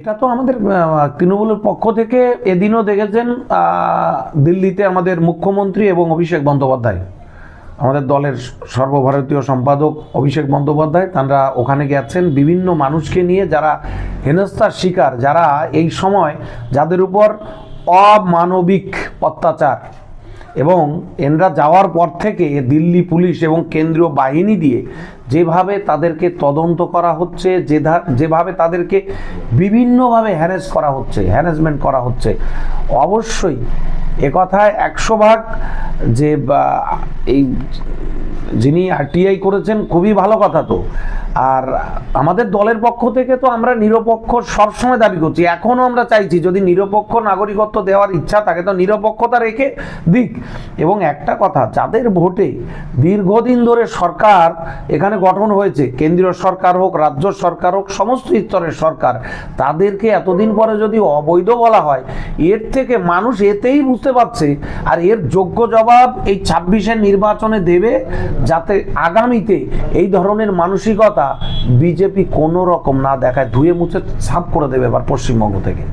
এটা তো আমাদের তৃণমূলের পক্ষ থেকে এদিনও দেখেছেন, দিল্লিতে আমাদের মুখ্যমন্ত্রী এবং অভিষেক বন্দ্যোপাধ্যায়, আমাদের দলের সর্বভারতীয় সম্পাদক অভিষেক বন্দ্যোপাধ্যায়, তারা ওখানে গেছেন বিভিন্ন মানুষকে নিয়ে যারা হেনস্থার শিকার, যারা এই সময় যাদের উপর অমানবিক অত্যাচার, এবং এনরা যাওয়ার পর থেকে দিল্লি পুলিশ এবং কেন্দ্রীয় বাহিনী দিয়ে যেভাবে তাদেরকে তদন্ত করা হচ্ছে, যেভাবে তাদেরকে বিভিন্নভাবে হ্যারাসমেন্ট করা হচ্ছে, অবশ্যই একথায় 100 ভাগ যে এই যিনি আরটিআই করেছেন খুবই ভালো কথা। তো আর আমাদের দলের পক্ষ থেকে তো আমরা নিরপেক্ষ সবসময় দাবি করছি, এখনও আমরা চাইছি যদি নিরপেক্ষ নাগরিকত্ব দেওয়ার ইচ্ছা থাকে তো নিরপেক্ষতা রেখে দিক। এবং একটা কথা, যাদের ভোটে দীর্ঘদিন ধরে সরকার এখানে গঠন হয়েছে, কেন্দ্রীয় সরকার হোক, রাজ্য সরকার হোক, সমস্ত স্তরের সরকার, তাদেরকে এতদিন পরে যদি অবৈধ বলা হয়, এর থেকে মানুষ এতেই বুঝতে পারছে আর এর যোগ্য জবাব এই 26-এর নির্বাচনে দেবে, যাতে আগামীতে এই ধরনের মানসিকতা বিজেপি কোনো রকম না দেখায়, ধুয়ে মুছে সাফ করে দেবে এবার পশ্চিমবঙ্গ থেকে।